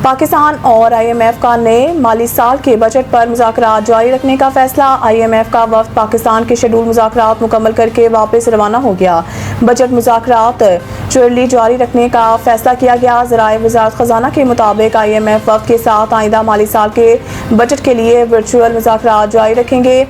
पाकिस्तान और IMF का नए माली साल के बजट पर मुज़ाकरात जारी रखने का फैसला। IMF का वफ्द पाकिस्तान के शेड्यूल मुज़ाकरात मुकम्मल करके वापस रवाना हो गया। बजट मुज़ाकरात चुरली जारी रखने का फैसला किया गया। ज़राए वज़ारत ख़ज़ाना के मुताबिक IMF वफ्द के साथ आइंदा माली साल के बजट के लिए वर्चुअल मुज़ाकरात जारी रखेंगे।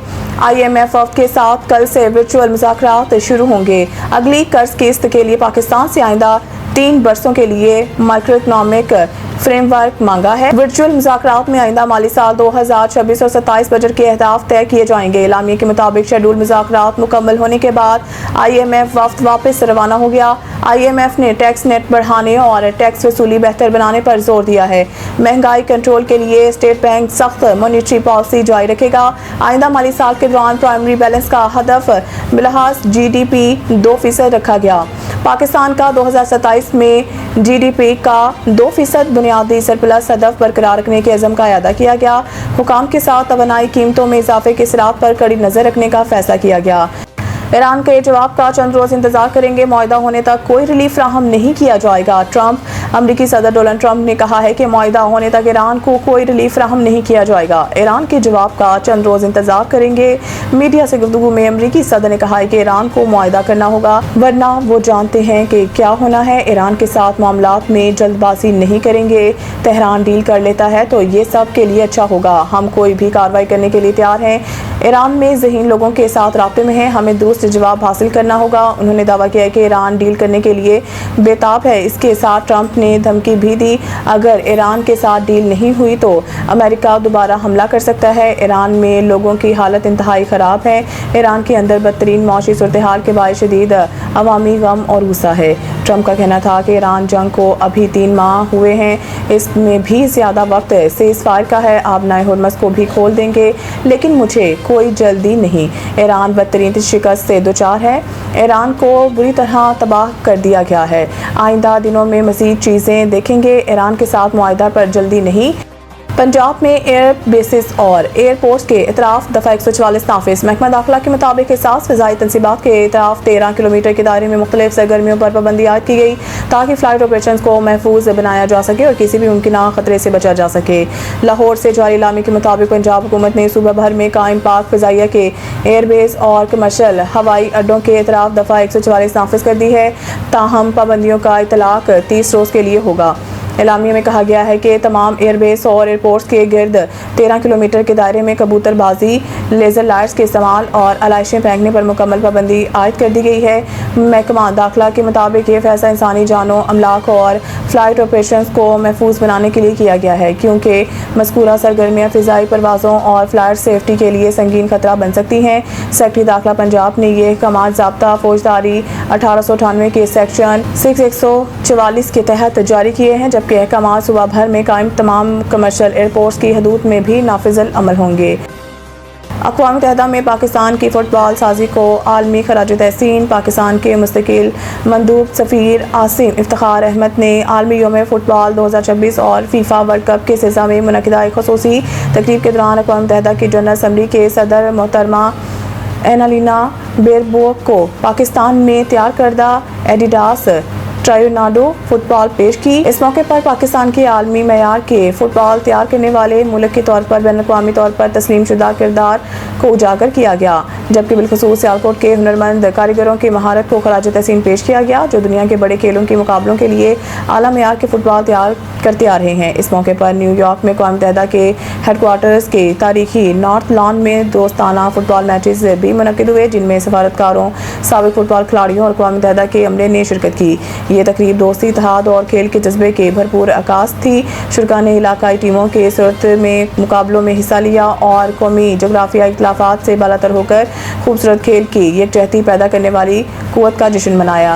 IMF वफ्द के साथ कल से वर्चुअल मुज़ाकरात शुरू होंगे। अगली कर्ज किस्त के लिए पाकिस्तान से आइंदा 3 बरसों के लिए माइक्रो इकनॉमिक फ्रेमवर्क मांगा है। वर्चुअल मुज़ाकरात में आइंदा माली साल 2026 और 27 बजट के अहदाफ तय किए जाएंगे। एलामिया के मुताबिक शेड्यूल मुज़ाकरात मुकम्मल होने के बाद IMF वफ्द वापस रवाना हो गया। IMF ने टैक्स नेट बढ़ाने और टैक्स वसूली बेहतर बनाने पर जोर दिया है। महंगाई कंट्रोल के लिए स्टेट बैंक सख्त मॉनिटरी पॉलिसी जारी रखेगा। आइंदा माली साल के दौरान प्राइमरी बैलेंस का हदफ बिलहाज GDP 2% रखा गया। पाकिस्तान का 2027 में GDP का 2% बुनियादी सरप्लस हदफ बरकरार रखने के अज़म का अदा किया गया। हुकाम के साथ तवानाई कीमतों में इजाफे के असरात पर कड़ी नज़र रखने का फैसला किया गया। ईरान के जवाब का चंद रोज़ इंतजार करेंगे। मुआहिदा होने तक कोई रिलीफ फ्राहम नहीं किया जाएगा। अमरीकी सदर डोनाल्ड ट्रंप ने कहा है कि मुआहिदा होने तक ईरान को कोई रिलीफ फ्राहम नहीं किया जाएगा। ईरान के जवाब का चंद रोज़ इंतजार करेंगे। मीडिया से गुफ्तगू में अमरीकी सदर ने कहा है कि ईरान को मुआहिदा करना होगा, वरना वो जानते हैं कि क्या होना है। ईरान के साथ मामलात में जल्दबाजी नहीं करेंगे। तेहरान डील कर लेता है तो ये सब के लिए अच्छा होगा। हम कोई भी कार्रवाई करने के लिए तैयार हैं। ईरान में ज़हीन लोगों के साथ राब्ते में है, हमें दूसरे जवाब हासिल करना होगा। उन्होंने दावा किया है कि ईरान डील करने के लिए बेताब है। इसके साथ ट्रंप ने धमकी भी दी, अगर ईरान के साथ डील नहीं हुई तो अमेरिका दोबारा हमला कर सकता है। ईरान में लोगों की हालत इंतहाई ख़राब है। ईरान के अंदर बदतरीन मौशी सूरत हाल के बायस शदीद अवामी गम और गुस्सा है। ट्रंप का कहना था कि ईरान जंग को अभी 3 माह हुए हैं, इसमें भी ज़्यादा वक्त सीज़फायर का है। आप नए हुरमस को भी खोल देंगे, लेकिन मुझे कोई जल्दी नहीं। ईरान बदतरीन शिकस्त से दुचार है। ईरान को बुरी तरह तबाह कर दिया गया है। आइंदा दिनों में मज़ीद चीज़ें देखेंगे। ईरान के साथ मुआहिदा पर जल्दी नहीं। पंजाब में एयर बेसिस और एयरपोर्ट्स के इतराफ़ दफ़ा 144 नाफिज। महकमा दाखिला के मुताबिक एहसास फ़िज़ाई तनसीबात के इतराफ़ 13 किलोमीटर के दायरे में मुख्तलिफ सरगर्मियों पर पाबंदी आयद की गई, ताकि फ़्लाइट ऑपरेशन को महफूज बनाया जा सके और किसी भी मुमकिन खतरे से बचा जा सके। लाहौर से जारी इलामी के मुताबिक पंजाब हुकूमत ने सूबा भर में कायम पाक फ़िज़ाइया के एयरबेस और कमर्शल हवाई अड्डों के इतराफ़ दफ़ा 144 नाफिज कर दी है। ताहम पाबंदियों का इतलाक़ 30 रोज़ के लिए होगा। एलामिया में कहा गया है कि तमाम एयरबेस और एयरपोर्ट्स के गिर्द 13 किलोमीटर के दायरे में कबूतरबाजी, लेज़र लाइट्स के इस्तेमाल और अलाइशें फेंकने पर मुकम्मल पाबंदी आयद कर दी गई है। महकमा दाखिला के मुताबिक ये फैसला इंसानी जानों, अमलाक और फ़्लाइट ऑपरेशंस को महफूज बनाने के लिए किया गया है, क्योंकि मज़कूरा सरगर्मियाँ फ़िज़ाई परवाज़ों और फ़्लाइट सेफ्टी के लिए संगीन खतरा बन सकती हैं। सेक्रेटरी दाखिला पंजाब ने ये अहकामात ज़ाब्ता फौजदारी 1898 के सेक्शन 144 के तहत जारी किए हैं, जबकि अहकामात सूबा भर में कायम तमाम कमर्शल एयरपोर्ट्स की हदूद में भी नाफिज़ुल अमल होंगे। अक़वाम मुत्तहिदा में पाकिस्तान की फ़ुटबॉल साजी को आलमी खराज तहसीन। पाकिस्तान के मुस्तकिल मंदूब सफ़ीर आसिम इफ्तिखार अहमद ने आलमी योम फ़ुटबॉल 2026 और FIFA वर्ल्ड कप के सिलसिले में मुनक़िदा एक ख़ुसूसी तक़रीब के दौरान अक़वाम मुत्तहिदा की जनरल असम्बली के सदर मोहतरमा एनालिना बेरबोक को पाकिस्तान में तैयार करदा एडिडास ट्रायोनाडो फुटबॉल पेश की। इस मौके पर पाकिस्तान के आलमी मयार के फुटबॉल तैयार करने वाले मुल्क के तौर पर बैनुल-अक़वामी तौर पर तस्लीम शुदा किरदार को उजागर किया गया, जबकि बिलखुसूस सियालकोट के हुनरमंद कारीगरों की महारत को खराज तहसीन पेश किया गया, जो दुनिया के बड़े खेलों के मुकाबलों के लिए आला मयार के फुटबॉल तैयार करते आ रहे हैं। इस मौके पर न्यूयॉर्क में अक़वाम मुत्तहिदा के हेडक्वार्टर्स के तारीखी नॉर्थ लॉन में दोस्ताना फुटबॉल मैचेस भी मुनक़िद हुए, जिनमें सफारतकारों, साबिक़ फुटबॉल खिलाड़ियों और अक़वाम मुत्तहिदा के अमले ने शिरकत की। ये तकरीब दोस्ती, इत्तेहाद और खेल के जज्बे के भरपूर अक्कास थी। शुरका ने इलाकाई टीमों के सूरत में मुकाबलों में हिस्सा लिया और कौमी जोग्राफियाई इख्तिलाफ़ात से बालातर होकर खूबसूरत खेल की यकजहती पैदा करने वाली क़ुव्वत का जश्न मनाया।